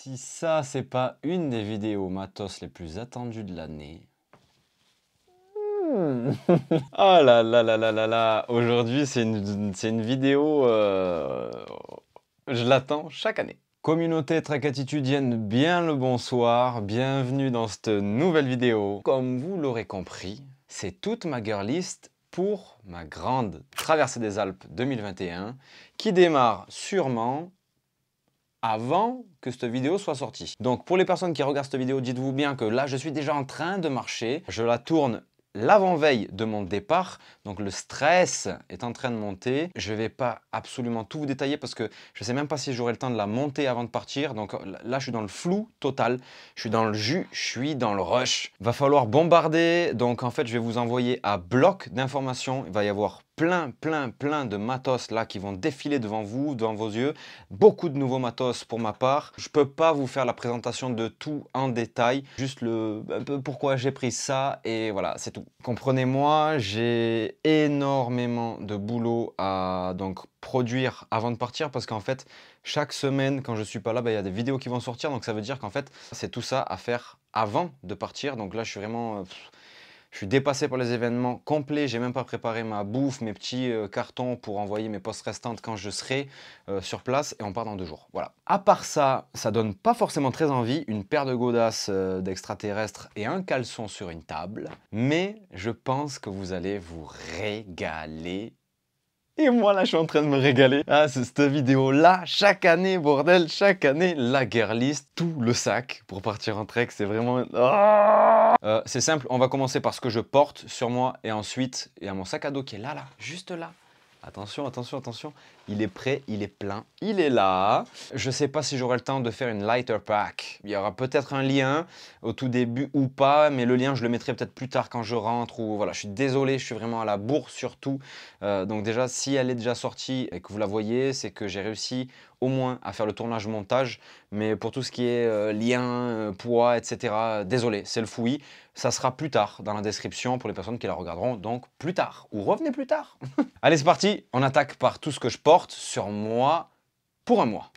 Si ça, c'est pas une des vidéos matos les plus attendues de l'année. Ah là là là là là là. Aujourd'hui, c'est une vidéo, je l'attends chaque année. Communauté tracatitudienne, bien le bonsoir, bienvenue dans cette nouvelle vidéo. Comme vous l'aurez compris, c'est toute ma girl list pour ma grande traversée des Alpes 2021 qui démarre sûrement avant que cette vidéo soit sortie. Donc pour les personnes qui regardent cette vidéo, dites-vous bien que là je suis déjà en train de marcher. Je la tourne l'avant-veille de mon départ, donc le stress est en train de monter. Je ne vais pas absolument tout vous détailler parce que je ne sais même pas si j'aurai le temps de la monter avant de partir. Donc là je suis dans le flou total, je suis dans le jus, je suis dans le rush. Va falloir bombarder, donc en fait je vais vous envoyer à bloc d'informations. Il va y avoir plein de matos là qui vont défiler devant vous, devant vos yeux. Beaucoup de nouveaux matos pour ma part. Je peux pas vous faire la présentation de tout en détail, juste un peu pourquoi j'ai pris ça et voilà, c'est tout. Comprenez-moi, j'ai énormément de boulot à donc produire avant de partir parce qu'en fait, chaque semaine quand je suis pas là, il y a des vidéos qui vont sortir, donc ça veut dire qu'en fait, c'est tout ça à faire avant de partir. Donc là, je suis vraiment... je suis dépassé par les événements complets, j'ai même pas préparé ma bouffe, mes petits cartons pour envoyer mes postes restantes quand je serai sur place et on part dans 2 jours. Voilà. À part ça, ça donne pas forcément très envie, une paire de godasses d'extraterrestres et un caleçon sur une table, mais je pense que vous allez vous régaler. Et moi là je suis en train de me régaler. Ah c'est cette vidéo là, chaque année bordel, chaque année, la gear list, tout le sac pour partir en trek, c'est vraiment... c'est simple, on va commencer par ce que je porte sur moi et ensuite il y a mon sac à dos qui est là, juste là. Attention, attention, attention, il est prêt, il est plein, il est là. Je ne sais pas si j'aurai le temps de faire une lighter pack. Il y aura peut-être un lien au tout début ou pas, mais le lien je le mettrai peut-être plus tard quand je rentre ou voilà. Je suis désolé, je suis vraiment à la bourre surtout. Donc déjà, si elle est déjà sortie et que vous la voyez, c'est que j'ai réussi au moins à faire le tournage montage. Mais pour tout ce qui est lien, poids, etc., désolé, c'est le fouillis. Ça sera plus tard dans la description pour les personnes qui la regarderont, donc plus tard. Ou revenez plus tard. Allez, c'est parti. On attaque par tout ce que je porte sur moi pour un mois.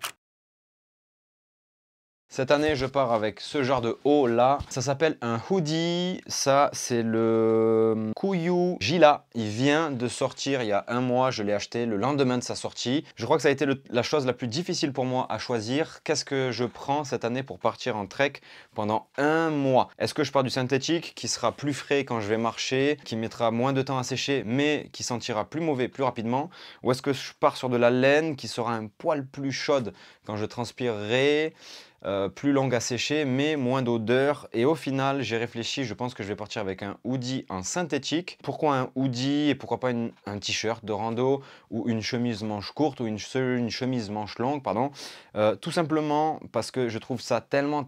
Cette année, je pars avec ce genre de haut là. Ça s'appelle un hoodie. Ça, c'est le Kuiu Gila. Il vient de sortir il y a un mois. Je l'ai acheté le lendemain de sa sortie. Je crois que ça a été la chose la plus difficile pour moi à choisir. Qu'est-ce que je prends cette année pour partir en trek pendant un mois? Est-ce que je pars du synthétique qui sera plus frais quand je vais marcher, qui mettra moins de temps à sécher, mais qui sentira plus mauvais plus rapidement? Ou est-ce que je pars sur de la laine qui sera un poil plus chaude quand je transpirerai? Plus longue à sécher mais moins d'odeur et au final j'ai réfléchi, je pense que je vais partir avec un hoodie en synthétique. Pourquoi un hoodie et pourquoi pas un t-shirt de rando ou une chemise manche courte ou une chemise manche longue pardon. Tout simplement parce que je trouve ça tellement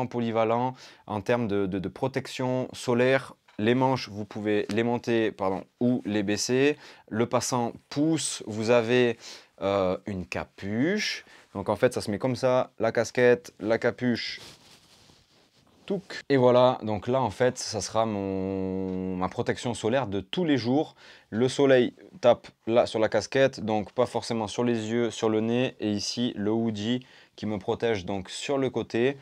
polyvalent en termes de protection solaire. Les manches, vous pouvez les monter ou les baisser. Le passant pousse, vous avez une capuche. Donc en fait, ça se met comme ça, la casquette, la capuche, touc. Et voilà, donc là en fait, ça sera ma protection solaire de tous les jours. Le soleil tape là sur la casquette, donc pas forcément sur les yeux, sur le nez. Et ici, le hoodie qui me protège donc sur le côté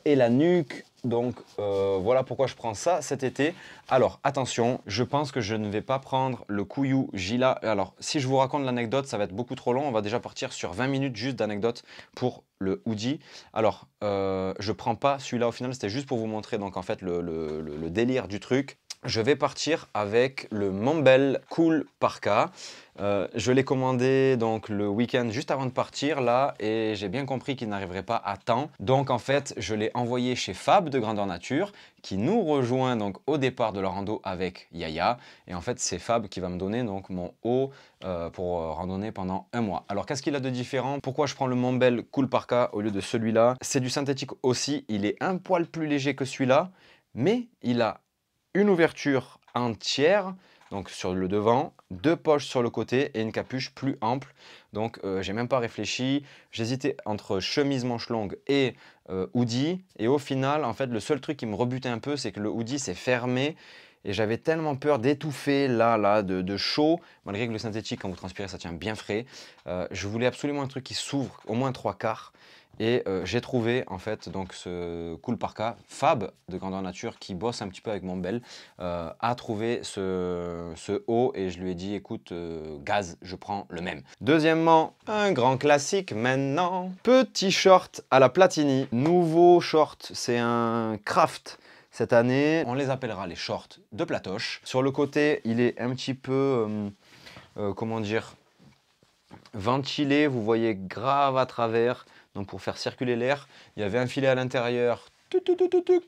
et la nuque. Donc voilà pourquoi je prends ça cet été. Alors attention, je pense que je ne vais pas prendre le Kuiu Gila. Alors si je vous raconte l'anecdote, ça va être beaucoup trop long. On va déjà partir sur 20 minutes juste d'anecdote pour le hoodie. Alors je prends pas celui-là au final, c'était juste pour vous montrer donc en fait le délire du truc. Je vais partir avec le Mombel Cool Parka. Je l'ai commandé donc le week-end juste avant de partir là et j'ai bien compris qu'il n'arriverait pas à temps. Donc en fait, je l'ai envoyé chez Fab de Grandeur Nature qui nous rejoint donc au départ de la rando avec Yaya. Et en fait, c'est Fab qui va me donner donc mon haut pour randonner pendant un mois. Alors qu'est-ce qu'il a de différent? Pourquoi je prends le Mombel Cool Parka au lieu de celui-là? C'est du synthétique aussi, il est un poil plus léger que celui-là, mais il a une ouverture entière, donc sur le devant, 2 poches sur le côté et une capuche plus ample. Donc j'ai même pas réfléchi, j'hésitais entre chemise manche longue et hoodie. Et au final, en fait, le seul truc qui me rebutait un peu, c'est que le hoodie c'est fermé. Et j'avais tellement peur d'étouffer là, de chaud, malgré que le synthétique, quand vous transpirez, ça tient bien frais. Je voulais absolument un truc qui s'ouvre, au moins 3/4. Et j'ai trouvé en fait donc ce Cool Parka, Fab de Grandeur Nature qui bosse un petit peu avec mon bel, a trouvé ce haut et je lui ai dit écoute gaz, je prends le même. Deuxièmement, un grand classique maintenant, petit short à la Platini. Nouveau short, c'est un Craft. Cette année, on les appellera les shorts de platoche. Sur le côté, il est un petit peu, comment dire, ventilé. Vous voyez grave à travers. Donc pour faire circuler l'air, il y avait un filet à l'intérieur.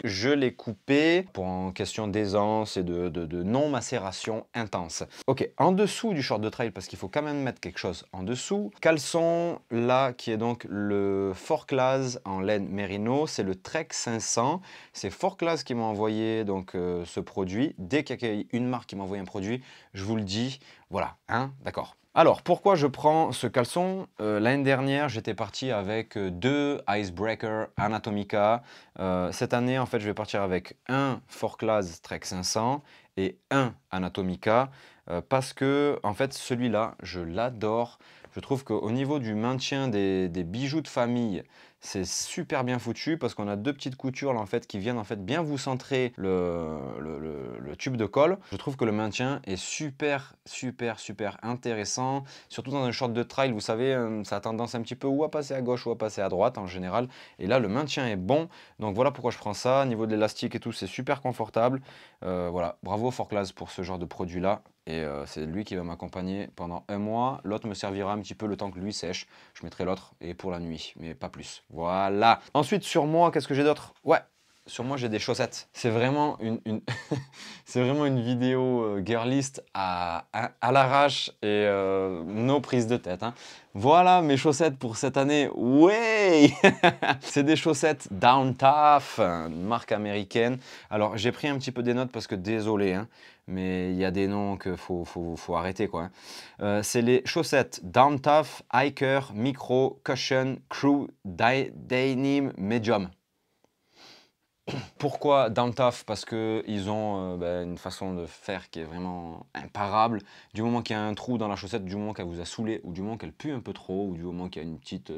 Je l'ai coupé pour en question d'aisance et de non-macération intense. Ok, en dessous du short de trail, parce qu'il faut quand même mettre quelque chose en dessous, caleçon là qui est donc le Forclaz en laine mérino, c'est le Trek 500. C'est Forclaz qui m'a envoyé donc ce produit. Dès qu'il y a une marque qui m'a envoyé un produit, je vous le dis, voilà, hein, d'accord. Alors, pourquoi je prends ce caleçon? L'année dernière, j'étais parti avec 2 Icebreaker Anatomica. Cette année, en fait, je vais partir avec un Forclaz Trek 500 et un Anatomica parce que, en fait, celui-là, je l'adore. Je trouve qu'au niveau du maintien des bijoux de famille, c'est super bien foutu parce qu'on a 2 petites coutures là, en fait, qui viennent en fait bien vous centrer le tube de colle. Je trouve que le maintien est super intéressant, surtout dans un short de trail. Vous savez, ça a tendance un petit peu ou à passer à gauche ou à passer à droite en général. Et là, le maintien est bon. Donc voilà pourquoi je prends ça. Au niveau de l'élastique et tout, c'est super confortable. Voilà, bravo Forclaz pour ce genre de produit là. Et c'est lui qui va m'accompagner pendant un mois. L'autre me servira un petit peu le temps que lui sèche. Je mettrai l'autre et pour la nuit, mais pas plus. Voilà. Ensuite, sur moi, qu'est-ce que j'ai d'autre? Ouais, sur moi, j'ai des chaussettes. C'est vraiment c'est vraiment une vidéo girlist à l'arrache et nos prises de tête, hein. Voilà mes chaussettes pour cette année. Ouais. C'est des chaussettes Down Tough, une marque américaine. Alors, j'ai pris un petit peu des notes parce que désolé, hein, mais il y a des noms qu'il faut arrêter, quoi, hein. C'est les chaussettes Down Tough Hiker Micro Cushion Crew Denim Medium. Pourquoi Down Tough? Parce qu'ils ont une façon de faire qui est vraiment imparable. Du moment qu'il y a un trou dans la chaussette, du moment qu'elle vous a saoulé, ou du moment qu'elle pue un peu trop, ou du moment qu'il y a une petite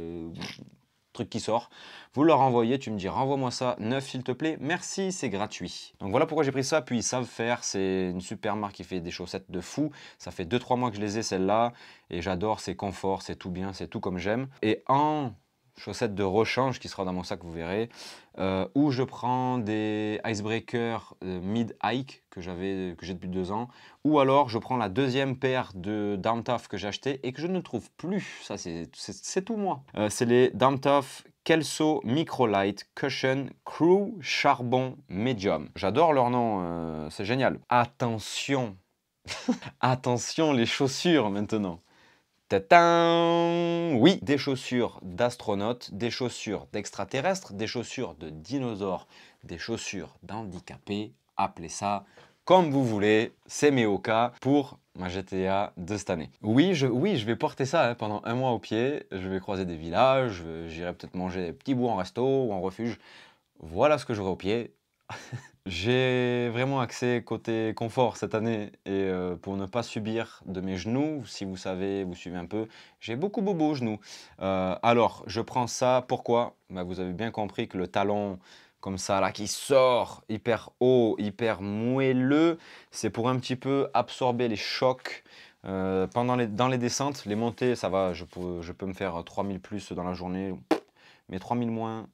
truc qui sort, vous leur envoyez, tu me dis renvoie-moi ça neuf s'il te plaît, merci, c'est gratuit. Donc voilà pourquoi j'ai pris ça, puis ils savent faire, c'est une super marque qui fait des chaussettes de fou. Ça fait 2-3 mois que je les ai celles-là, et j'adore, c'est confort, c'est tout bien, c'est tout comme j'aime. Et en chaussettes de rechange qui sera dans mon sac, vous verrez, où je prends des Icebreaker mid-hike que j'ai depuis 2 ans, ou alors je prends la deuxième paire de Down Tough que j'ai acheté et que je ne trouve plus. Ça, c'est tout moi. C'est les Down Tough Kelso Microlight Cushion Crew Charbon Medium. J'adore leur nom, c'est génial. Attention, attention les chaussures maintenant. Tadam! Oui, des chaussures d'astronautes, des chaussures d'extraterrestres, des chaussures de dinosaures, des chaussures d'handicapés, appelez ça comme vous voulez, c'est mes Oka pour ma GTA de cette année. Oui, je vais porter ça hein, pendant un mois au pied, je vais croiser des villages, j'irai peut-être manger des petits bouts en resto ou en refuge. Voilà ce que j'aurai au pied. J'ai vraiment axé côté confort cette année et pour ne pas subir de mes genoux, si vous savez, vous suivez un peu, j'ai beaucoup bobo aux genoux. Alors, je prends ça, pourquoi? Bah, vous avez bien compris que le talon comme ça là qui sort hyper haut, hyper moelleux, c'est pour un petit peu absorber les chocs dans les descentes. Les montées, ça va, je peux me faire 3000 plus dans la journée, mais 3000 moins.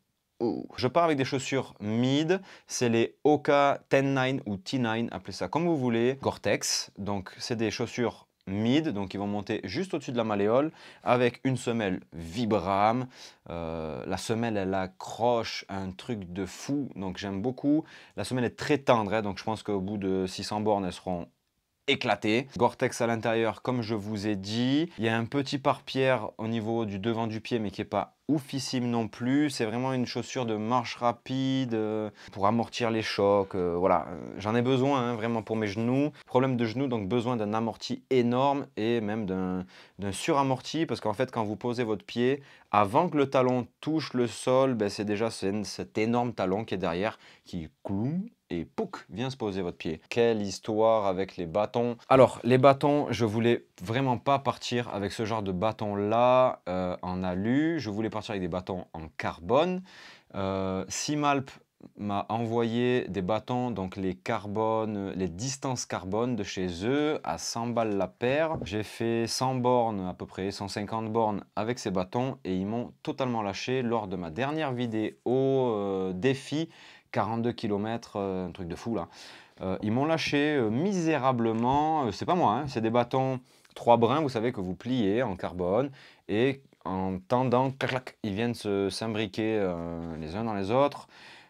Je pars avec des chaussures mid, c'est les Oka 10-9 ou T9, appelez ça comme vous voulez, Gore-Tex. Donc c'est des chaussures mid, donc ils vont monter juste au-dessus de la malléole avec une semelle Vibram. La semelle elle accroche un truc de fou, donc j'aime beaucoup. La semelle est très tendre, hein, donc je pense qu'au bout de 600 bornes elles seront éclaté. Gore-Tex à l'intérieur, comme je vous ai dit. Il y a un petit pare-pierre au niveau du devant du pied, mais qui n'est pas oufissime non plus. C'est vraiment une chaussure de marche rapide pour amortir les chocs. Voilà, j'en ai besoin hein, vraiment pour mes genoux. Problème de genoux, donc besoin d'un amorti énorme et même d'un suramorti parce qu'en fait, quand vous posez votre pied, avant que le talon touche le sol, ben, c'est déjà cet énorme talon qui est derrière qui cloum et pouc, vient se poser votre pied. Quelle histoire avec les bâtons. Alors, les bâtons, je voulais vraiment pas partir avec ce genre de bâton là en alu. Je voulais partir partir avec des bâtons en carbone. Simalp m'a envoyé des bâtons, donc les distances carbone de chez eux à 100 balles la paire. J'ai fait 100 bornes à peu près, 150 bornes avec ces bâtons et ils m'ont totalement lâché lors de ma dernière vidéo défi 42 km, un truc de fou là. Ils m'ont lâché misérablement, c'est pas moi, hein, c'est des bâtons 3 brins, vous savez, que vous pliez en carbone et en tendant, clac, clac, ils viennent s'imbriquer les uns dans les autres.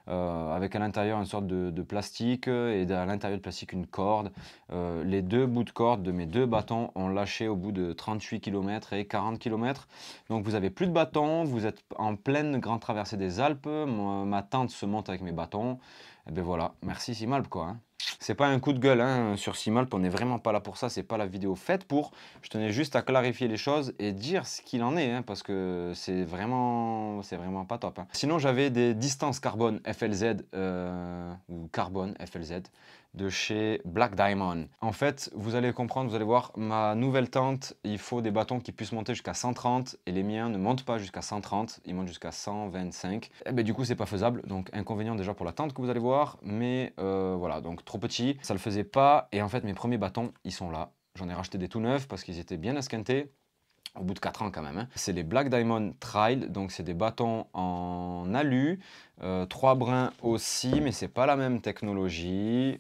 Avec à l'intérieur une sorte de plastique et à l'intérieur de plastique une corde. Les deux bouts de corde de mes deux bâtons ont lâché au bout de 38 km et 40 km. Donc vous avez plus de bâtons, vous êtes en pleine grande traversée des Alpes, ma tente se monte avec mes bâtons. Et ben voilà, merci Simalp quoi. Hein. C'est pas un coup de gueule hein, sur Simalp, on n'est vraiment pas là pour ça, c'est pas la vidéo faite pour. Je tenais juste à clarifier les choses et dire ce qu'il en est, hein, parce que c'est vraiment pas top. Hein. Sinon j'avais des distances carbone FLZ ou carbone FLZ de chez Black Diamond. En fait, vous allez comprendre, vous allez voir, ma nouvelle tente, il faut des bâtons qui puissent monter jusqu'à 130 et les miens ne montent pas jusqu'à 130, ils montent jusqu'à 125. Et ben, du coup, c'est pas faisable, donc inconvénient déjà pour la tente que vous allez voir, mais voilà, donc trop petit, ça le faisait pas. Et en fait, mes premiers bâtons, ils sont là. J'en ai racheté des tout neufs parce qu'ils étaient bien esquintés. Au bout de 4 ans quand même. Hein. C'est les Black Diamond Trail, donc c'est des bâtons en alu, 3 brins aussi, mais c'est pas la même technologie.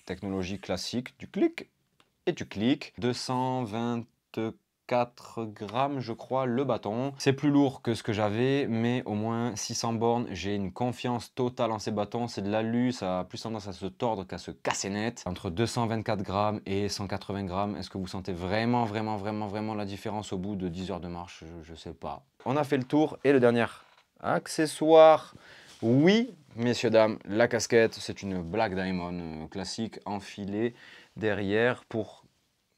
Technologie classique, tu cliques et tu cliques. 224 grammes je crois le bâton. C'est plus lourd que ce que j'avais, mais au moins 600 bornes, j'ai une confiance totale en ces bâtons. C'est de l'alu, ça a plus tendance à se tordre qu'à se casser net. Entre 224 grammes et 180 grammes, est-ce que vous sentez vraiment la différence au bout de 10 heures de marche? Je sais pas. On a fait le tour et le dernier accessoire. Oui, messieurs, dames, la casquette, c'est une Black Diamond classique enfilée derrière pour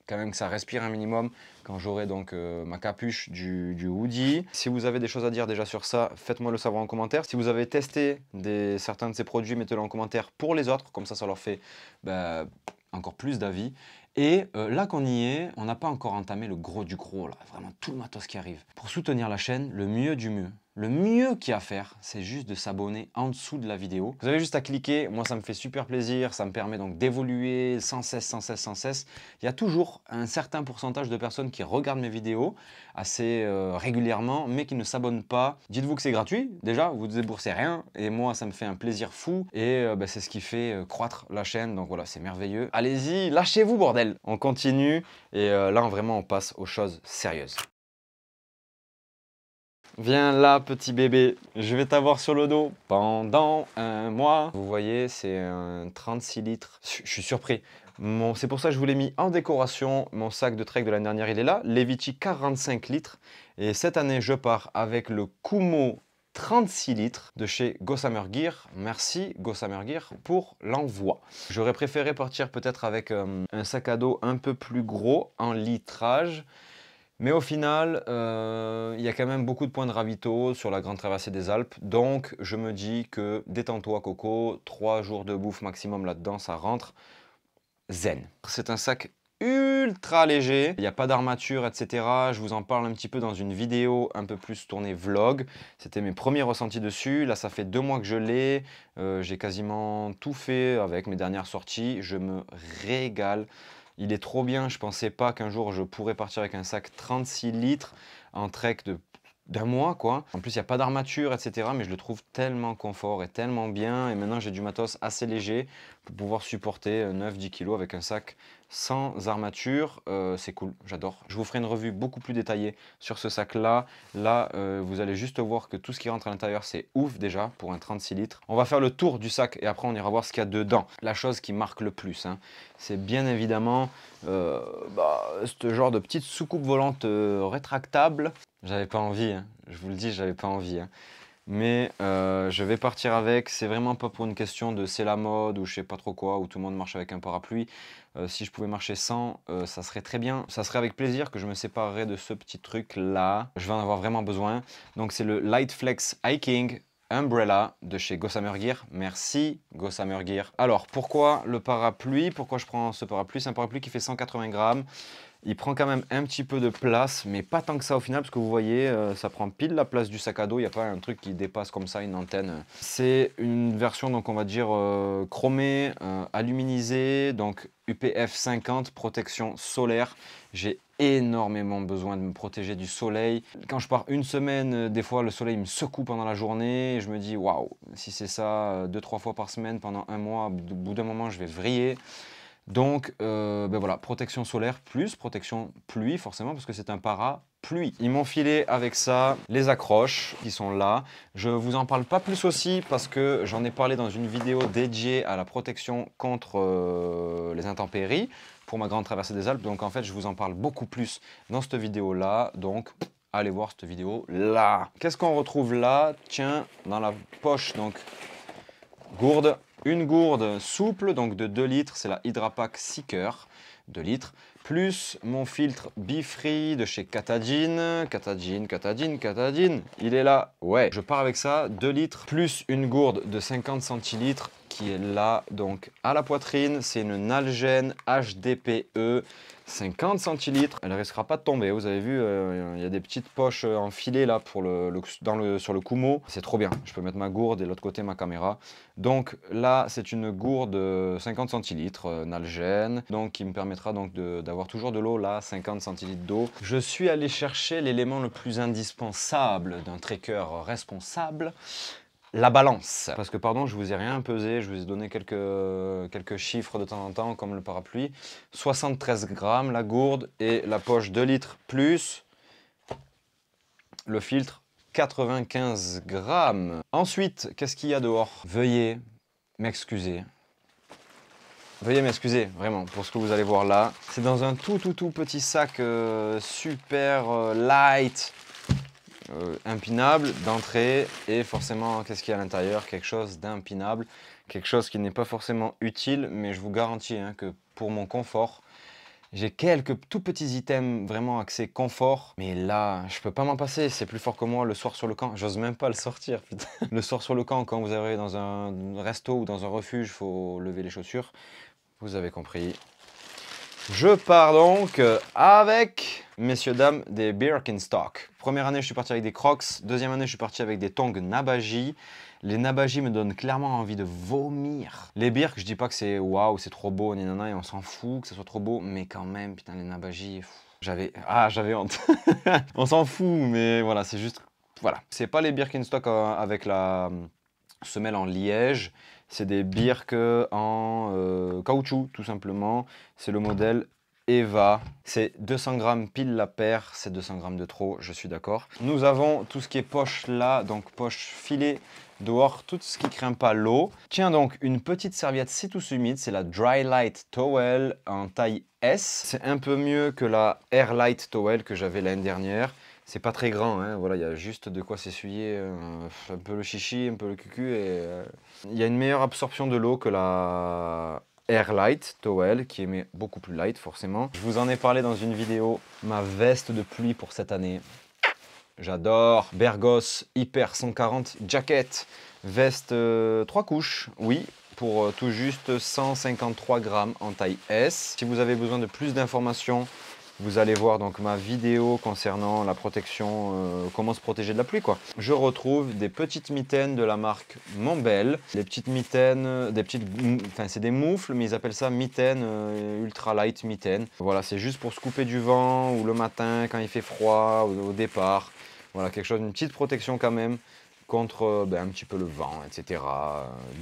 quand même que ça respire un minimum quand j'aurai donc ma capuche du hoodie. Si vous avez des choses à dire déjà sur ça, faites-moi le savoir en commentaire. Si vous avez testé certains de ces produits, mettez-le en commentaire pour les autres, comme ça leur fait encore plus d'avis. Et là qu'on y est, on n'a pas encore entamé le gros du gros, là, vraiment tout le matos qui arrive. Pour soutenir la chaîne, le mieux du mieux, le mieux qu'il y a à faire, c'est juste de s'abonner en dessous de la vidéo. Vous avez juste à cliquer, moi ça me fait super plaisir, ça me permet donc d'évoluer sans cesse. Il y a toujours un certain pourcentage de personnes qui regardent mes vidéos assez régulièrement, mais qui ne s'abonnent pas. Dites-vous que c'est gratuit, déjà, vous ne déboursez rien, et moi ça me fait un plaisir fou, et c'est ce qui fait croître la chaîne, donc voilà, c'est merveilleux. Allez-y, lâchez-vous bordel! On continue, et là vraiment on passe aux choses sérieuses. Viens là, petit bébé, je vais t'avoir sur le dos pendant un mois. Vous voyez, c'est un 36 litres. Je suis surpris. C'est pour ça que je vous l'ai mis en décoration. Mon sac de trek de l'année dernière, il est là. Levici 45 litres. Et cette année, je pars avec le Kumo 36 litres de chez Gossamer Gear. Merci Gossamer Gear pour l'envoi. J'aurais préféré partir peut-être avec un sac à dos un peu plus gros en litrage. Mais au final, il y a quand même beaucoup de points de ravito sur la grande traversée des Alpes. Donc, je me dis que détends-toi, Coco. 3 jours de bouffe maximum là-dedans, ça rentre zen. C'est un sac ultra léger. Il n'y a pas d'armature, etc. Je vous en parle un petit peu dans une vidéo un peu plus tournée vlog. C'était mes premiers ressentis dessus. Là, ça fait 2 mois que je l'ai. J'ai quasiment tout fait avec mes dernières sorties. Je me régale. Il est trop bien, je pensais pas qu'un jour je pourrais partir avec un sac 36 litres en trek d'un mois quoi. En plus il n'y a pas d'armature etc. mais je le trouve tellement confort et tellement bien. Et maintenant j'ai du matos assez léger pour pouvoir supporter 9-10 kg avec un sac sans armature. C'est cool, j'adore. Je vous ferai une revue beaucoup plus détaillée sur ce sac là. Là vous allez juste voir que tout ce qui rentre à l'intérieur c'est ouf déjà pour un 36 litres. On va faire le tour du sac et après on ira voir ce qu'il y a dedans. La chose qui marque le plus hein, c'est bien évidemment ce genre de petite soucoupe volante rétractable. J'avais pas envie, hein. Je vous le dis, j'avais pas envie. Hein. Mais je vais partir avec, c'est vraiment pas pour une question de c'est la mode ou je sais pas trop quoi, où tout le monde marche avec un parapluie. Si je pouvais marcher sans, ça serait très bien. Ça serait avec plaisir que je me séparerais de ce petit truc là. Je vais en avoir vraiment besoin. Donc c'est le Lightflex Hiking Umbrella de chez Gossamer Gear. Merci Gossamer Gear. Alors pourquoi le parapluie? Pourquoi je prends ce parapluie? C'est un parapluie qui fait 180 grammes. Il prend quand même un petit peu de place, mais pas tant que ça au final, parce que vous voyez, ça prend pile la place du sac à dos. Il n'y a pas un truc qui dépasse comme ça, une antenne. C'est une version, donc on va dire, chromée, aluminisée, donc UPF 50, protection solaire. J'ai énormément besoin de me protéger du soleil. Quand je pars une semaine, des fois le soleil me secoue pendant la journée. Je me dis, waouh, si c'est ça 2-3 fois par semaine pendant un mois, au bout d'un moment, je vais vriller. Donc, ben voilà, protection solaire plus protection pluie, forcément, parce que c'est un parapluie. Ils m'ont filé avec ça les accroches qui sont là. Je vous en parle pas plus aussi parce que j'en ai parlé dans une vidéo dédiée à la protection contre les intempéries pour ma grande traversée des Alpes. Donc, en fait, je vous en parle beaucoup plus dans cette vidéo-là. Donc, allez voir cette vidéo-là. Qu'est-ce qu'on retrouve là? Tiens, dans la poche, donc, gourde. Une gourde souple, donc de 2 litres, c'est la Hydrapak Seeker, 2 litres, plus mon filtre Be-Free de chez Katadyn. Katadyn, il est là, ouais. Je pars avec ça, 2 litres, plus une gourde de 50 centilitres qui est là, donc à la poitrine. C'est une Nalgene HDPE, 50 centilitres. Elle ne risquera pas de tomber. Vous avez vu, il y a des petites poches enfilées là pour sur le Kumo. C'est trop bien. Je peux mettre ma gourde et de l'autre côté ma caméra. Donc là, c'est une gourde 50 centilitres Nalgene, donc qui me permettra donc d'avoir toujours de l'eau là, 50 centilitres d'eau. Je suis allé chercher l'élément le plus indispensable d'un trekker responsable. La balance, parce que pardon, je vous ai rien pesé, je vous ai donné quelques chiffres de temps en temps, comme le parapluie. 73 grammes la gourde et la poche 2 litres plus le filtre 95 grammes. Ensuite, qu'est-ce qu'il y a dehors? Veuillez m'excuser. Veuillez m'excuser, vraiment, pour ce que vous allez voir là. C'est dans un tout petit sac super light. Impinable d'entrée et forcément qu'est-ce qu'il y a à l'intérieur? Quelque chose d'impinable, quelque chose qui n'est pas forcément utile, mais je vous garantis que pour mon confort, j'ai quelques tout petits items vraiment axés confort, mais là je peux pas m'en passer, c'est plus fort que moi. Le soir sur le camp, j'ose même pas le sortir, putain. Le soir sur le camp, quand vous arrivez dans un resto ou dans un refuge, faut lever les chaussures, vous avez compris. Je pars donc avec, messieurs, dames, des Birkenstock. Première année, je suis parti avec des Crocs. Deuxième année, je suis parti avec des tongs Nabaji. Les Nabaji me donnent clairement envie de vomir. Les Birk, je dis pas que c'est waouh, c'est trop beau, nanana, et on s'en fout que ce soit trop beau, mais quand même, putain, les Nabaji, j'avais honte. On s'en fout, mais voilà, c'est juste, voilà. C'est pas les Birkenstock avec la semelle en liège. C'est des birks en caoutchouc, tout simplement. C'est le modèle Eva. C'est 200 grammes pile la paire. C'est 200 grammes de trop, je suis d'accord. Nous avons tout ce qui est poche là, donc poche filet dehors, tout ce qui craint pas l'eau. Tiens donc, une petite serviette c'est tous humide. C'est la Dry Light Towel en taille S. C'est un peu mieux que la Air Light Towel que j'avais l'année dernière. C'est pas très grand, hein. Voilà, il y a juste de quoi s'essuyer un peu le chichi, un peu le cucu. Et il y a une meilleure absorption de l'eau que la Air Light Towel, qui est beaucoup plus light forcément. Je vous en ai parlé dans une vidéo, ma veste de pluie pour cette année. J'adore. Bergos Hyper 140 Jacket, veste 3 couches, oui, pour tout juste 153 grammes en taille S. Si vous avez besoin de plus d'informations, vous allez voir donc ma vidéo concernant la protection, comment se protéger de la pluie quoi. Je retrouve des petites mitaines de la marque Mombel. Les petites mitaines, enfin c'est des moufles, mais ils appellent ça mitaines, ultra light mitaines. Voilà, c'est juste pour se couper du vent ou le matin quand il fait froid, au départ. Voilà, quelque chose, une petite protection quand même contre un petit peu le vent, etc.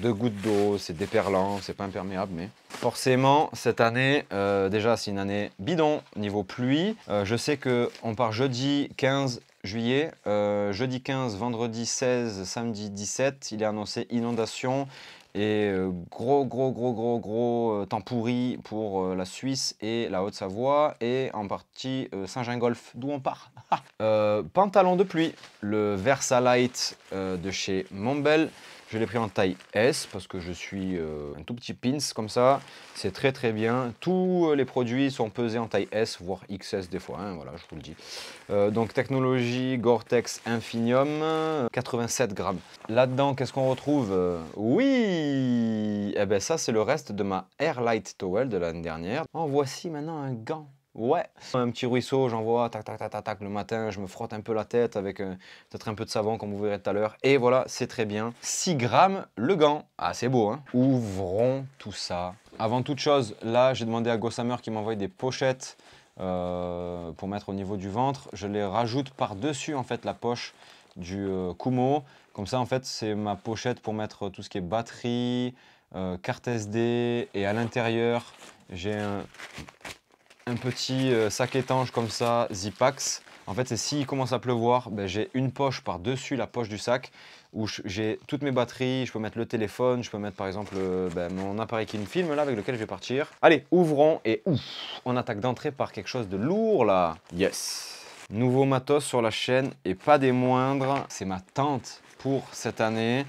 2 gouttes d'eau, c'est déperlant, c'est pas imperméable, mais forcément, cette année, déjà, c'est une année bidon niveau pluie. Je sais qu'on part jeudi 15 juillet, jeudi 15, vendredi 16, samedi 17, il est annoncé inondation et gros temps pourri pour la Suisse et la Haute-Savoie et en partie Saint-Gingolf, d'où on part. Pantalon de pluie, le Versalite de chez Mombel. Je l'ai pris en taille S parce que je suis un tout petit pins comme ça. C'est très bien. Tous les produits sont pesés en taille S, voire XS des fois. Hein, voilà, je vous le dis. Donc technologie Gore-Tex Infinium, 87 grammes. Là-dedans, qu'est-ce qu'on retrouve? Oui, eh ben ça c'est le reste de ma Air Light Towel de l'année dernière. En voici maintenant un gant. Ouais. Un petit ruisseau, j'envoie tac tac tac tac tac le matin, je me frotte un peu la tête avec peut-être un peu de savon comme vous verrez tout à l'heure. Et voilà, c'est très bien. 6 grammes le gant. Ah, c'est beau, hein. Ouvrons tout ça. Avant toute chose, là, j'ai demandé à Gossamer qui m'envoie des pochettes pour mettre au niveau du ventre. Je les rajoute par-dessus en fait la poche du Kumo. Comme ça, en fait, c'est ma pochette pour mettre tout ce qui est batterie, carte SD. Et à l'intérieur, j'ai un petit sac étanche comme ça, Zipax. En fait, c'est s'il commence à pleuvoir, ben, j'ai une poche par-dessus la poche du sac où j'ai toutes mes batteries, je peux mettre le téléphone, je peux mettre par exemple ben, mon appareil qui me filme là avec lequel je vais partir. Allez, ouvrons et ouf, on attaque d'entrée par quelque chose de lourd là. Yes. Nouveau matos sur la chaîne et pas des moindres, c'est ma tante pour cette année.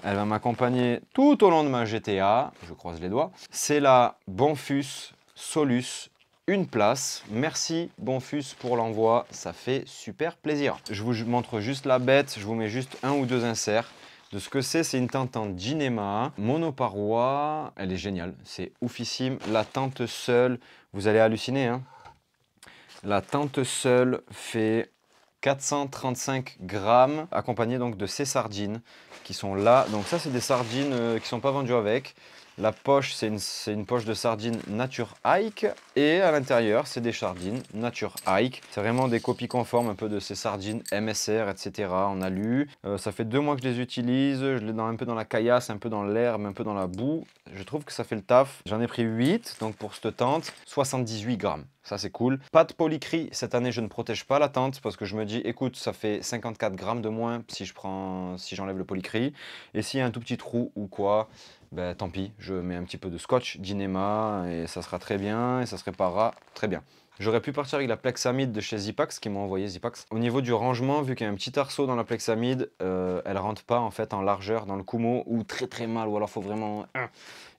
Elle va m'accompagner tout au long de ma GTA, je croise les doigts. C'est la Bonfus Solus. Une place. Merci Bonfus pour l'envoi, ça fait super plaisir. Je vous montre juste la bête, je vous mets juste un ou deux inserts. De ce que c'est une tente en Dynema, monoparoi, elle est géniale, c'est oufissime. La tente seule, vous allez halluciner, hein. La tente seule fait 435 grammes, accompagnée donc de ces sardines qui sont là. Donc ça, c'est des sardines qui ne sont pas vendues avec. La poche, c'est une poche de sardines Nature Hike. Et à l'intérieur, c'est des sardines Nature Hike. C'est vraiment des copies conformes un peu de ces sardines MSR, etc. en alu. Ça fait 2 mois que je les utilise. Je les donne un peu dans la caillasse, un peu dans l'herbe, un peu dans la boue. Je trouve que ça fait le taf. J'en ai pris 8, donc pour cette tente, 78 grammes. Ça, c'est cool. Pas de polycry. Cette année, je ne protège pas la tente parce que je me dis, écoute, ça fait 54 grammes de moins si j'enlève le polycry. Et s'il y a un tout petit trou ou quoi, ben, tant pis, je mets un petit peu de scotch Dynema et ça sera très bien et ça se réparera très bien. J'aurais pu partir avec la Plexamide de chez Zipax, qui m'a envoyé Zipax. Au niveau du rangement, vu qu'il y a un petit arceau dans la Plexamide, elle rentre pas en fait en largeur dans le Kumo ou très très mal, ou alors faut vraiment...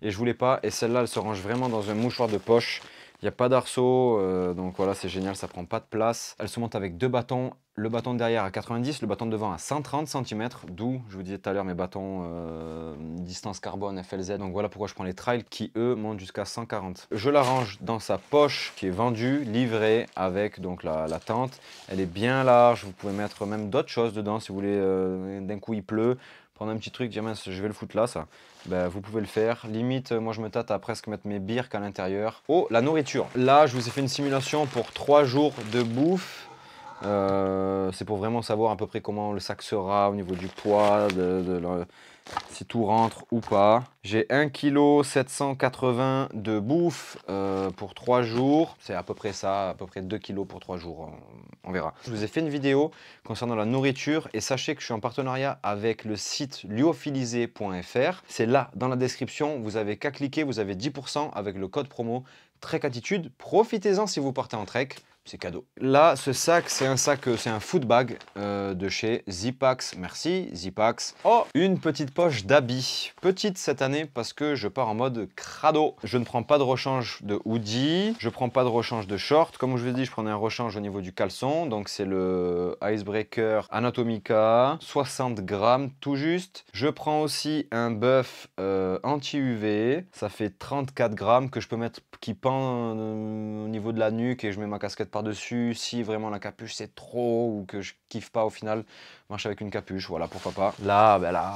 Et je voulais pas, et celle-là elle se range vraiment dans un mouchoir de poche. Il n'y a pas d'arceau, donc voilà, c'est génial, ça prend pas de place. Elle se monte avec 2 bâtons, le bâton de derrière à 90, le bâton de devant à 130 cm, d'où, je vous disais tout à l'heure, mes bâtons distance carbone FLZ. Donc voilà pourquoi je prends les trails qui, eux, montent jusqu'à 140. Je la range dans sa poche qui est vendue, livrée avec donc la tente. Elle est bien large, vous pouvez mettre même d'autres choses dedans si vous voulez, d'un coup il pleut. Prendre un petit truc, dire mince, je vais le foutre là, ça. Ben, vous pouvez le faire. Limite, moi je me tâte à presque mettre mes birks à l'intérieur. Oh, la nourriture. Là, je vous ai fait une simulation pour 3 jours de bouffe. C'est pour vraiment savoir à peu près comment le sac sera au niveau du poids, si tout rentre ou pas. J'ai 1,780 kg de bouffe pour 3 jours. C'est à peu près ça, à peu près 2 kg pour 3 jours. On verra. Je vous ai fait une vidéo concernant la nourriture et sachez que je suis en partenariat avec le site lyophilisé.fr. C'est là, dans la description. Vous avez qu'à cliquer, vous avez 10% avec le code promo Trekattitude. Profitez-en si vous partez en trek. C'est cadeau. Là, ce sac, c'est un sac, c'est un food bag de chez Zipax. Merci Zipax. Oh, une petite poche d'habits. Petite cette année parce que je pars en mode crado. Je ne prends pas de rechange de hoodie. Je prends pas de rechange de short. Comme je vous ai dit, je prenais un rechange au niveau du caleçon. Donc c'est le Icebreaker Anatomica. 60 grammes tout juste. Je prends aussi un buff anti-UV. Ça fait 34 grammes que je peux mettre, qui pend au niveau de la nuque et je mets ma casquette par-dessus. Si vraiment la capuche c'est trop ou que je kiffe pas au final, marche avec une capuche, voilà, pourquoi pas. Là, ben là,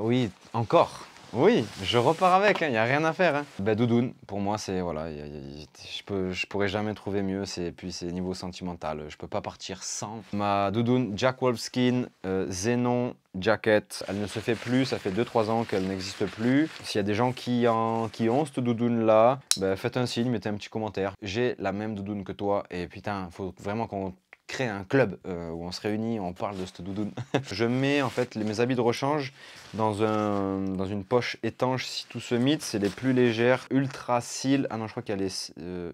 oui, encore. Oui, je repars avec, il n'y a rien à faire. Hein. Ben, doudoune, pour moi, c'est, voilà, je pourrais jamais trouver mieux, puis c'est niveau sentimental, je peux pas partir sans. Ma doudoune Jack Wolfskin Xenon Jacket, elle ne se fait plus, ça fait 2-3 ans qu'elle n'existe plus. S'il y a des gens qui ont cette doudoune là, ben, faites un signe, mettez un petit commentaire. J'ai la même doudoune que toi et putain, faut vraiment qu'on crée un club où on se réunit, on parle de cette doudoune. Je mets en fait mes habits de rechange dans une poche étanche si tout se mythe, c'est les plus légères. Ultra Seal, ah non je crois qu'il y a les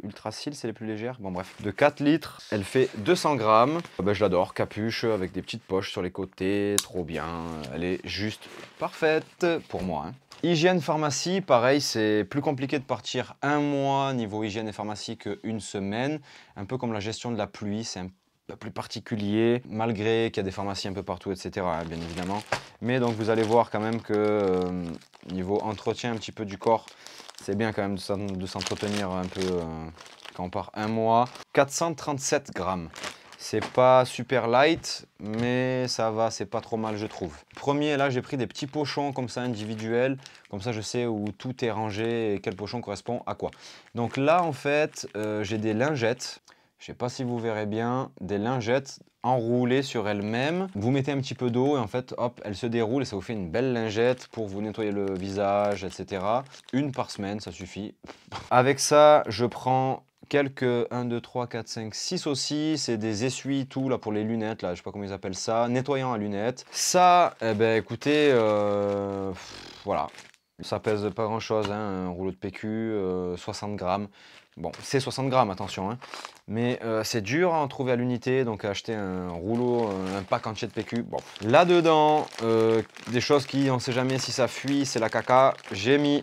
Ultra Seal, c'est les plus légères. Bon bref, de 4 litres, elle fait 200 grammes. Ben, je l'adore, capuche avec des petites poches sur les côtés, trop bien. Elle est juste parfaite pour moi. Hein. Hygiène pharmacie, pareil, c'est plus compliqué de partir un mois niveau hygiène et pharmacie qu'une semaine. Un peu comme la gestion de la pluie, c'est un peu plus particulier, malgré qu'il y a des pharmacies un peu partout, etc. Hein, bien évidemment. Mais donc vous allez voir quand même que niveau entretien un petit peu du corps, c'est bien quand même de s'entretenir un peu quand on part un mois. 437 grammes. C'est pas super light, mais ça va, c'est pas trop mal je trouve. Premier, là j'ai pris des petits pochons comme ça individuels, comme ça je sais où tout est rangé et quel pochon correspond à quoi. Donc là en fait, j'ai des lingettes, je sais pas si vous verrez bien, des lingettes enroulées sur elles-mêmes. Vous mettez un petit peu d'eau et en fait, hop, elles se déroulent et ça vous fait une belle lingette pour vous nettoyer le visage, etc. Une par semaine, ça suffit. Avec ça, je prends quelques 1, 2, 3, 4, 5, 6 aussi. C'est des essuie tout là pour les lunettes, là, je sais pas comment ils appellent ça. Nettoyant à lunettes. Ça, eh ben écoutez, voilà. Ça pèse pas grand chose, hein, un rouleau de PQ, 60 grammes. Bon, c'est 60 grammes, attention, hein. Mais c'est dur à en trouver à l'unité, donc acheter un rouleau, un pack entier de PQ. Bon. Là-dedans, des choses qui, on ne sait jamais si ça fuit, c'est la caca. J'ai mis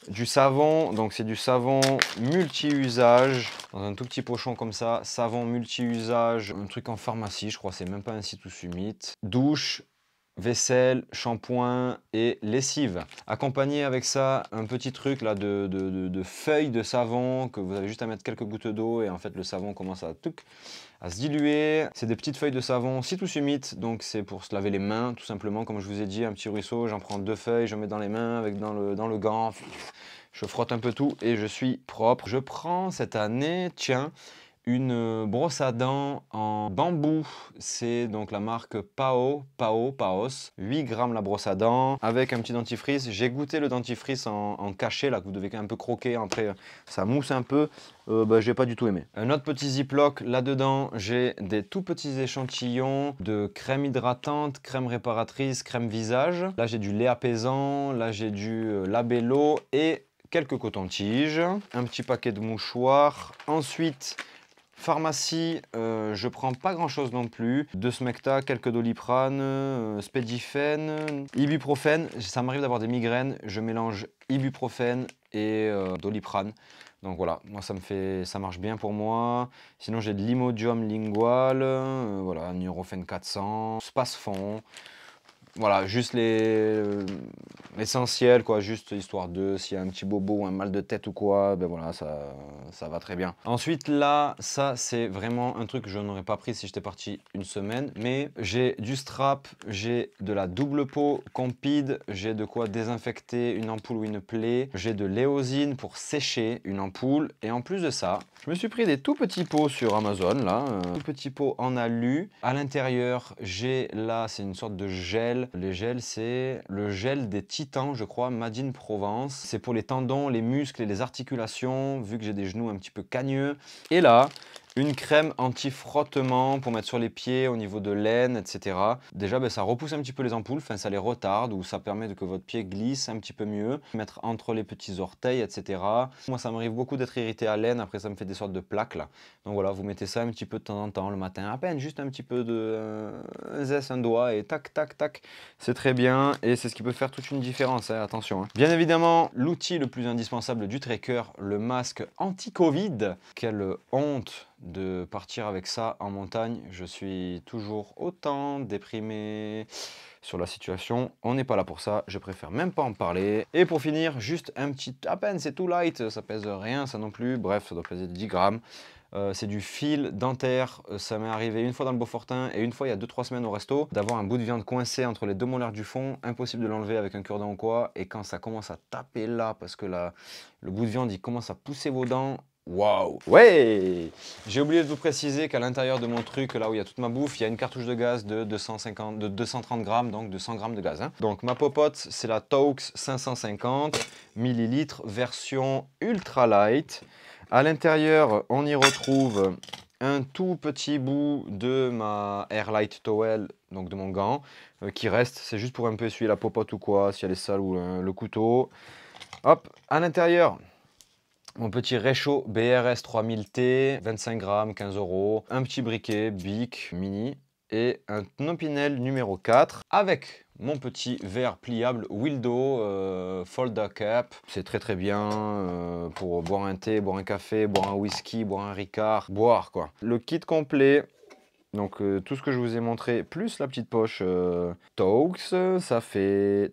du savon, donc c'est du savon multi-usage, dans un tout petit pochon comme ça, savon multi-usage, un truc en pharmacie, je crois, c'est même pas un site ou Sumit. Douche, vaisselle, shampoing et lessive. Accompagné avec ça, un petit truc là de feuilles de savon, que vous avez juste à mettre quelques gouttes d'eau et en fait le savon commence à se diluer. C'est des petites feuilles de savon Citrus Sumit, donc c'est pour se laver les mains tout simplement, comme je vous ai dit, un petit ruisseau, j'en prends 2 feuilles, je mets dans les mains avec dans le gant, je frotte un peu tout et je suis propre. Je prends cette année, tiens, une brosse à dents en bambou, c'est donc la marque Paos, 8 grammes la brosse à dents, avec un petit dentifrice. J'ai goûté le dentifrice en cachet, là, que vous devez un peu croquer, après ça mousse un peu, j'ai pas du tout aimé. Un autre petit ziploc, là-dedans, j'ai des tout petits échantillons de crème hydratante, crème réparatrice, crème visage. Là, j'ai du lait apaisant, là, j'ai du labello et quelques cotons-tiges, un petit paquet de mouchoirs. Ensuite, pharmacie, je prends pas grand chose non plus. De Smecta, quelques Doliprane, Spédifène, Ibuprofène. Ça m'arrive d'avoir des migraines, je mélange Ibuprofène et Doliprane. Donc voilà, moi ça marche bien pour moi. Sinon j'ai de l'Imodium lingual, voilà, Nurofen 400, Spasfon. Voilà, juste l'essentiel, quoi, juste histoire de, s'il y a un petit bobo ou un mal de tête ou quoi, ben voilà, ça va très bien. Ensuite, là, ça, c'est vraiment un truc que je n'aurais pas pris si j'étais parti une semaine, mais j'ai du strap, j'ai de la double peau Compide, j'ai de quoi désinfecter une ampoule ou une plaie, j'ai de l'éosine pour sécher une ampoule, et en plus de ça, je me suis pris des tout petits pots sur Amazon, là, tout petits pots en alu. À l'intérieur, j'ai là, c'est une sorte de gel. Les gels, c'est le gel des titans, je crois, Made in Provence. C'est pour les tendons, les muscles et les articulations, vu que j'ai des genoux un petit peu cagneux. Et là, une crème anti-frottement pour mettre sur les pieds au niveau de l'aine, etc. Déjà, ça repousse un petit peu les ampoules, enfin ça les retarde ou ça permet que votre pied glisse un petit peu mieux. Mettre entre les petits orteils, etc. Moi, ça m'arrive beaucoup d'être irrité à l'aine, après ça me fait des sortes de plaques là. Donc voilà, vous mettez ça un petit peu de temps en temps le matin, à peine juste un petit peu de un zeste, un doigt et tac, tac, tac. C'est très bien et c'est ce qui peut faire toute une différence, hein, attention. Hein. Bien évidemment, l'outil le plus indispensable du trekker, le masque anti-Covid. Quelle honte de partir avec ça en montagne. Je suis toujours autant déprimé sur la situation. On n'est pas là pour ça, je préfère même pas en parler. Et pour finir, juste un petit, à peine, c'est tout light, ça pèse rien ça non plus, bref, ça doit peser 10 grammes. C'est du fil dentaire, ça m'est arrivé une fois dans le Beaufortin et une fois il y a 2-3 semaines au resto, d'avoir un bout de viande coincé entre les deux molaires du fond, impossible de l'enlever avec un cure-dent ou quoi, et quand ça commence à taper là, parce que le bout de viande il commence à pousser vos dents, waouh! Ouais! J'ai oublié de vous préciser qu'à l'intérieur de mon truc, là où il y a toute ma bouffe, il y a une cartouche de gaz de 230 grammes, donc de 100 grammes de gaz. Hein. Donc ma popote, c'est la Taux 550 millilitres version ultra light. À l'intérieur, on y retrouve un tout petit bout de ma Airlight Towel, donc de mon gant, qui reste. C'est juste pour un peu essuyer la popote ou quoi, si elle est sale ou le couteau. Hop, à l'intérieur, mon petit réchaud BRS 3000T, 25 grammes, 15 €. Un petit briquet Bic mini et un Opinel numéro 4 avec mon petit verre pliable Wildo Folder Cap. C'est très très bien pour boire un thé, boire un café, boire un whisky, boire un Ricard, boire quoi. Le kit complet. Donc tout ce que je vous ai montré, plus la petite poche Taux, ça fait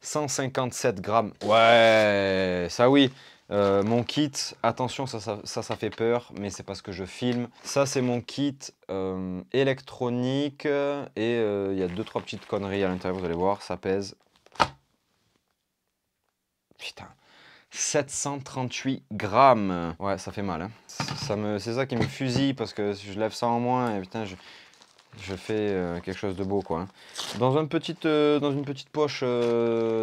157 grammes. Ouais, ça oui. Mon kit, attention, ça fait peur, mais c'est parce que je filme. Ça, c'est mon kit électronique et il y a 2-3 petites conneries à l'intérieur, vous allez voir, ça pèse. Putain, 738 grammes. Ouais, ça fait mal, hein. C'est ça qui me fusille parce que si je lève ça en moins, et putain, je fais quelque chose de beau, quoi, hein. Dans une petite poche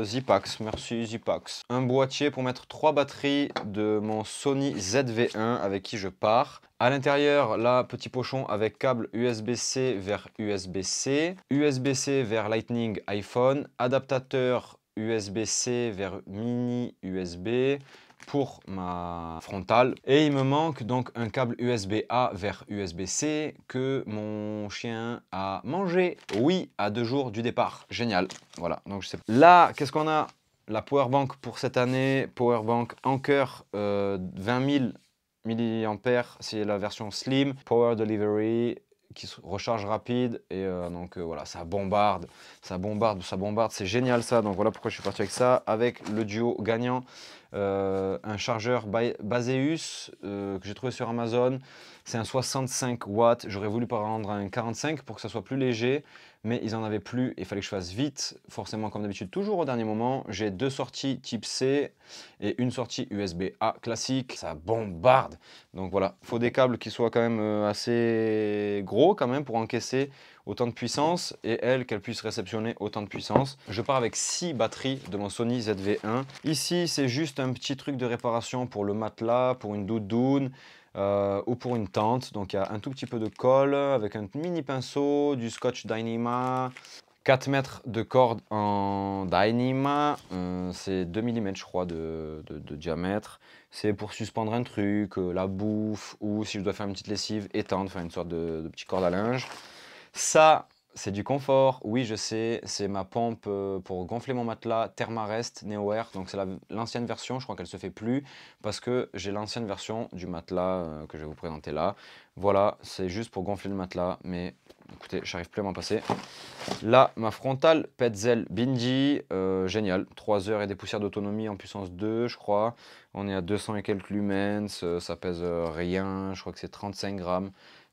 Zipax, merci Zipax. Un boîtier pour mettre 3 batteries de mon Sony ZV-1 avec qui je pars. À l'intérieur, là, petit pochon avec câble USB-C vers USB-C, USB-C vers Lightning iPhone, adaptateur USB-C vers mini USB pour ma frontale. Et il me manque donc un câble USB-A vers USB-C que mon chien a mangé, oui, à 2 jours du départ. Génial. Voilà, donc je sais. Là, qu'est-ce qu'on a? La powerbank pour cette année, powerbank Anker 20 000 mAh, c'est la version slim, power delivery, qui se recharge rapide et donc voilà, ça bombarde, c'est génial ça. Donc voilà pourquoi je suis parti avec ça, avec le duo gagnant, un chargeur Baseus que j'ai trouvé sur Amazon. C'est un 65 watts, j'aurais voulu prendre un 45 pour que ça soit plus léger, mais ils en avaient plus et il fallait que je fasse vite, forcément comme d'habitude, toujours au dernier moment. J'ai 2 sorties type C et une sortie USB-A classique, ça bombarde. Donc voilà, il faut des câbles qui soient quand même assez gros quand même pour encaisser autant de puissance et elle, qu'elle puisse réceptionner autant de puissance. Je pars avec 6 batteries de mon Sony ZV-1. Ici, c'est juste un petit truc de réparation pour le matelas, pour une doudoune, ou pour une tente. Donc il y a un tout petit peu de colle avec un mini pinceau, du scotch Dyneema, 4 mètres de corde en Dyneema, c'est 2 mm je crois de diamètre. C'est pour suspendre un truc, la bouffe, ou si je dois faire une petite lessive, étendre, faire une sorte de petit corde à linge. Ça, c'est du confort, oui je sais, c'est ma pompe pour gonfler mon matelas Thermarest Neo-Air, donc c'est l'ancienne version, je crois qu'elle se fait plus, parce que j'ai l'ancienne version du matelas que je vais vous présenter là. Voilà, c'est juste pour gonfler le matelas, mais écoutez, j'arrive plus à m'en passer. Là, ma frontale Petzl Bindi, génial, 3 heures et des poussières d'autonomie en puissance 2, je crois. On est à 200 et quelques lumens, ça pèse rien, je crois que c'est 35 grammes.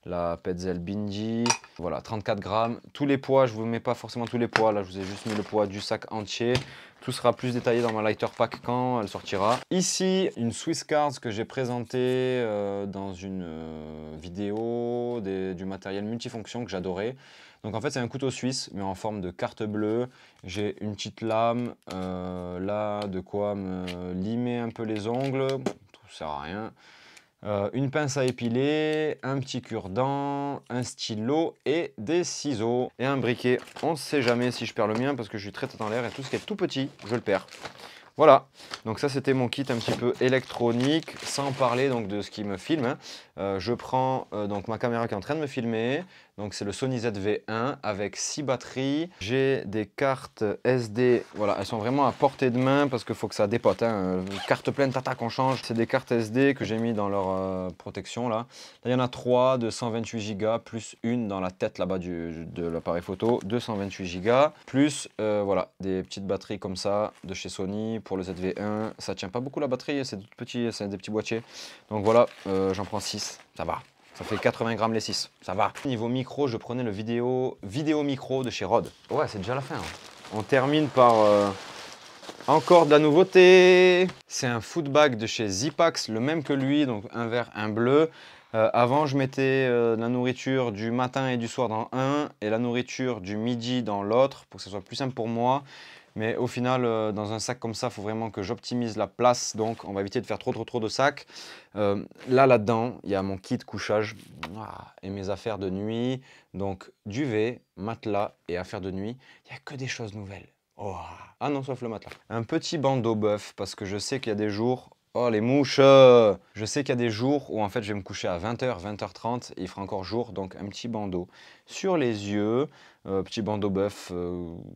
La Petzl Bindi, voilà, 34 grammes. Tous les poids, je ne vous mets pas forcément tous les poids, là je vous ai juste mis le poids du sac entier. Tout sera plus détaillé dans ma lighter pack quand elle sortira. Ici, une Swiss Cards que j'ai présentée dans une vidéo du matériel multifonction que j'adorais. Donc en fait, c'est un couteau suisse, mais en forme de carte bleue. J'ai une petite lame, là, de quoi me limer un peu les ongles. Ça sert à rien. Une pince à épiler, un petit cure-dent, un stylo et des ciseaux. Et un briquet. On ne sait jamais si je perds le mien parce que je suis très tête en l'air et tout ce qui est tout petit, je le perds. Voilà, donc ça c'était mon kit un petit peu électronique, sans parler donc de ce qui me filme, hein. Je prends donc ma caméra qui est en train de me filmer, donc c'est le Sony ZV-1 avec 6 batteries. J'ai des cartes SD, voilà, elles sont vraiment à portée de main parce qu'il faut que ça dépote, hein. Carte pleine, tac, on change. C'est des cartes SD que j'ai mis dans leur protection là. Là, il y en a 3 de 128 Go, plus une dans la tête là-bas de l'appareil photo, 228 Go, plus voilà, des petites batteries comme ça de chez Sony pour le ZV-1. Ça tient pas beaucoup la batterie, c'est des petits boîtiers. Donc voilà, j'en prends 6, ça va. Ça fait 80 grammes les 6, ça va. Niveau micro, je prenais le vidéo micro de chez Rode. Ouais, c'est déjà la fin, hein. On termine par encore de la nouveauté. C'est un foodbag de chez Zipax, le même que lui, donc un vert, un bleu. Avant, je mettais de la nourriture du matin et du soir dans un et la nourriture du midi dans l'autre pour que ce soit plus simple pour moi. Mais au final, dans un sac comme ça, il faut vraiment que j'optimise la place. Donc, on va éviter de faire trop de sacs. Là-dedans, il y a mon kit couchage et mes affaires de nuit. Donc, duvet, matelas et affaires de nuit. Il n'y a que des choses nouvelles. Oh. Ah non, sauf le matelas. Un petit bandeau bœuf parce que je sais qu'il y a des jours... Oh les mouches! Je sais qu'il y a des jours où en fait je vais me coucher à 20h, 20h30 et il fera encore jour, donc un petit bandeau sur les yeux, petit bandeau bœuf,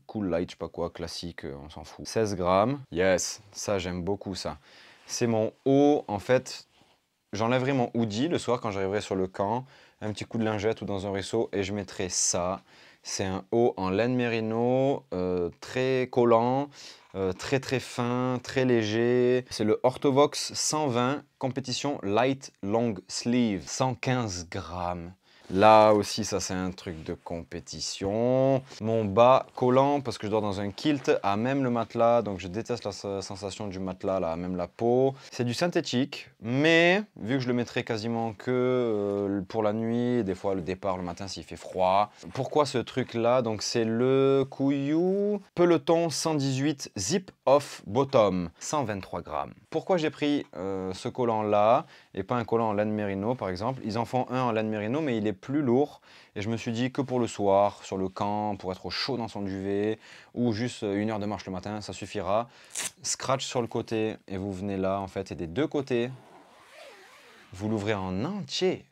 cool light, je sais pas quoi, classique, on s'en fout. 16 grammes, yes, ça j'aime beaucoup ça. C'est mon haut, en fait, j'enlèverai mon hoodie le soir quand j'arriverai sur le camp, un petit coup de lingette ou dans un ruisseau et je mettrai ça. C'est un haut en laine mérino, très collant, très fin, très léger. C'est le Orthovox 120 compétition light long sleeve, 115 grammes. Là aussi, ça c'est un truc de compétition. Mon bas collant, parce que je dors dans un kilt, à même le matelas. Donc je déteste la sensation du matelas, là, à même la peau. C'est du synthétique, mais vu que je le mettrai quasiment que pour la nuit, des fois le départ le matin s'il fait froid. Pourquoi ce truc là? Donc c'est le Kuiu Peloton 118 Zip Off Bottom, 123 grammes. Pourquoi j'ai pris ce collant là et pas un collant en laine mérino par exemple? Ils en font un en laine mérino, mais il est plus lourd et je me suis dit que pour le soir, sur le camp, pour être au chaud dans son duvet ou juste 1 heure de marche le matin, ça suffira. Scratch sur le côté et vous venez là en fait, et des deux côtés, vous l'ouvrez en entier.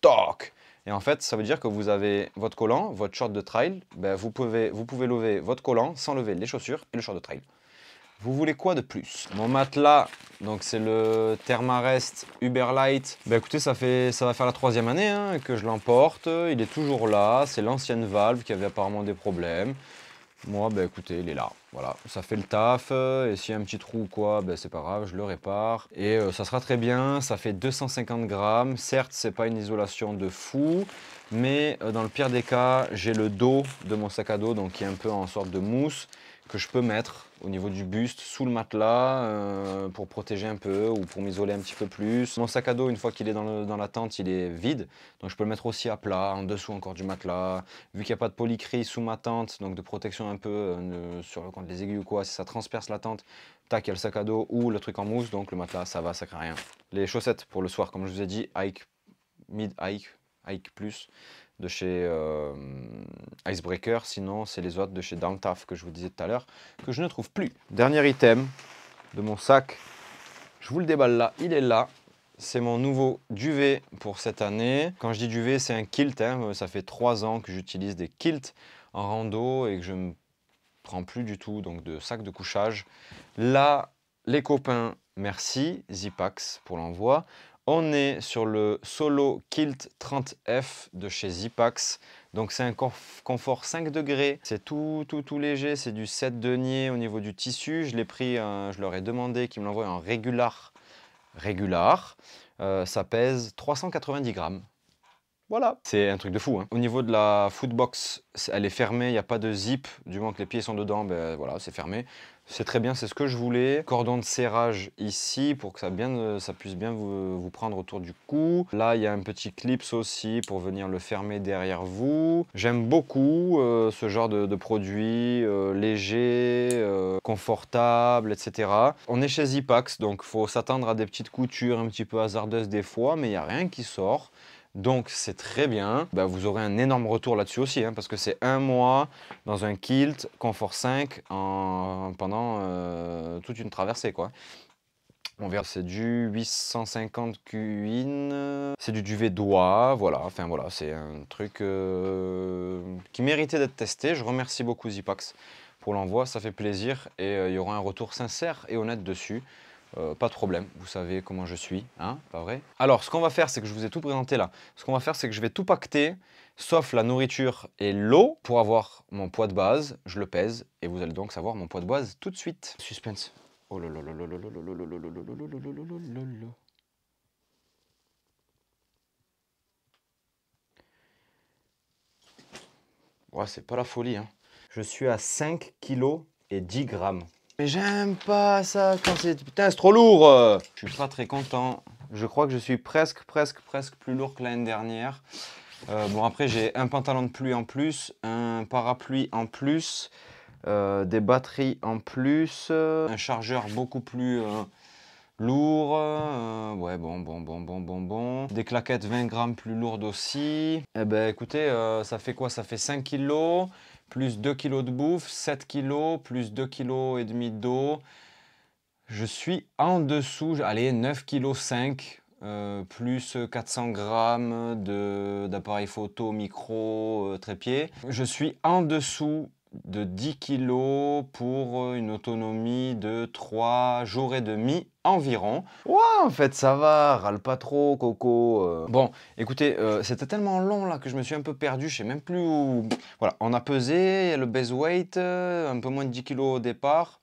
Toc! Et en fait, ça veut dire que vous avez votre collant, votre short de trail, ben vous pouvez lever votre collant sans lever les chaussures et le short de trail. Vous voulez quoi de plus? Mon matelas, donc c'est le Thermarest Uberlight. Ben écoutez, ça va faire la 3e année hein, que je l'emporte. Il est toujours là. C'est l'ancienne valve qui avait apparemment des problèmes. Moi, ben écoutez, il est là. Voilà, ça fait le taf. Et s'il y a un petit trou ou quoi, ben c'est pas grave, je le répare. Et ça sera très bien. Ça fait 250 grammes. Certes, c'est pas une isolation de fou. Mais dans le pire des cas, j'ai le dos de mon sac à dos, donc qui est un peu en sorte de mousse, que je peux mettre au niveau du buste sous le matelas pour protéger un peu ou pour m'isoler un petit peu plus. Mon sac à dos, une fois qu'il est dans la tente, il est vide, donc je peux le mettre aussi à plat, en dessous encore du matelas. Vu qu'il n'y a pas de polycris sous ma tente, donc de protection un peu contre les aiguilles ou quoi, si ça transperce la tente, tac, il y a le sac à dos ou le truc en mousse, donc le matelas, ça va, ça craint rien. Les chaussettes pour le soir, comme je vous ai dit, Hike, Mid Hike, Hike Plus de chez Icebreaker, sinon c'est les autres de chez Downtaf que je vous disais tout à l'heure, que je ne trouve plus. Dernier item de mon sac, je vous le déballe là, il est là. C'est mon nouveau duvet pour cette année. Quand je dis duvet, c'est un kilt, hein. Ça fait 3 ans que j'utilise des kilts en rando et que je ne prends plus du tout donc de sac de couchage. Là, les copains, merci Zipax pour l'envoi. On est sur le Solo Kilt 30F de chez Zipax. Donc c'est un confort 5 degrés. C'est tout léger. C'est du 7 deniers au niveau du tissu. Je l'ai pris, je leur ai demandé qu'ils me l'envoient en régular. Ça pèse 390 grammes. Voilà, c'est un truc de fou. Hein. Au niveau de la footbox, elle est fermée, il n'y a pas de zip. Du moment que les pieds sont dedans, ben voilà, c'est fermé. C'est très bien, c'est ce que je voulais. Cordon de serrage ici pour que ça puisse bien vous prendre autour du cou. Là, il y a un petit clips aussi pour venir le fermer derrière vous. J'aime beaucoup ce genre de produit léger, confortable, etc. On est chez Zipax, donc il faut s'attendre à des petites coutures un petit peu hasardeuses des fois, mais il n'y a rien qui sort. Donc c'est très bien, bah, vous aurez un énorme retour là-dessus aussi, hein, parce que c'est 1 mois dans un kilt Confort 5 pendant toute une traversée quoi. On verra, c'est du 850 Qin, c'est du duvet d'oie, voilà, enfin voilà, c'est un truc qui méritait d'être testé. Je remercie beaucoup Zipax pour l'envoi, ça fait plaisir et il y aura un retour sincère et honnête dessus. Pas de problème, vous savez comment je suis, hein, pas vrai? Alors, ce qu'on va faire, c'est que je vous ai tout présenté là. Ce qu'on va faire, c'est que je vais tout pacter, sauf la nourriture et l'eau, pour avoir mon poids de base. Je le pèse et vous allez donc savoir mon poids de base tout de suite. Suspense. Oh là là là là là là là là là là là là là là là. Ouais, c'est pas la folie, hein. Je suis à 5 kg et 10 grammes. Mais j'aime pas ça quand c'est... Putain, c'est trop lourd. Je suis pas très content. Je crois que je suis presque plus lourd que l'année dernière. Bon, après, j'ai un pantalon de pluie en plus, un parapluie en plus, des batteries en plus, un chargeur beaucoup plus lourd. Ouais, bon. Des claquettes 20 grammes plus lourdes aussi. Eh ben, écoutez, ça fait quoi? Ça fait 5 kilos. Plus 2 kg de bouffe, 7 kg, plus 2,5 kg d'eau. Je suis en dessous, allez, 9,5 kg, plus 400 grammes d'appareil photo, micro, trépied. Je suis en dessous de 10 kilos pour une autonomie de 3 jours et demi environ. Ouais, en fait, ça va, râle pas trop, Coco. Bon, écoutez, c'était tellement long là que je me suis un peu perdu, je sais même plus où... Voilà, on a pesé, il y a le base weight, un peu moins de 10 kilos au départ.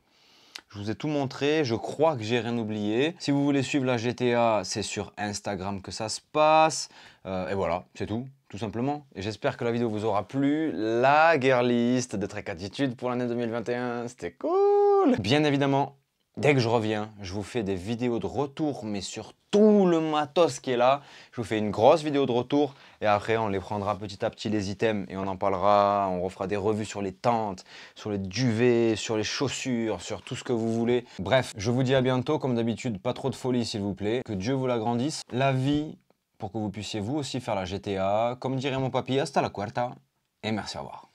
Je vous ai tout montré, je crois que j'ai rien oublié. Si vous voulez suivre la GTA, c'est sur Instagram que ça se passe. Et voilà, c'est tout simplement. Et j'espère que la vidéo vous aura plu. La gear list de Trek Attitude pour l'année 2021, c'était cool. Bien évidemment, dès que je reviens, je vous fais des vidéos de retour, mais sur tout le matos qui est là. Je vous fais une grosse vidéo de retour et après on les prendra petit à petit les items et on en parlera. On refera des revues sur les tentes, sur les duvets, sur les chaussures, sur tout ce que vous voulez. Bref, je vous dis à bientôt. Comme d'habitude, pas trop de folie s'il vous plaît. Que Dieu vous l'agrandisse. La vie pour que vous puissiez vous aussi faire la GTA. Comme dirait mon papy, hasta la cuarta et merci, au revoir.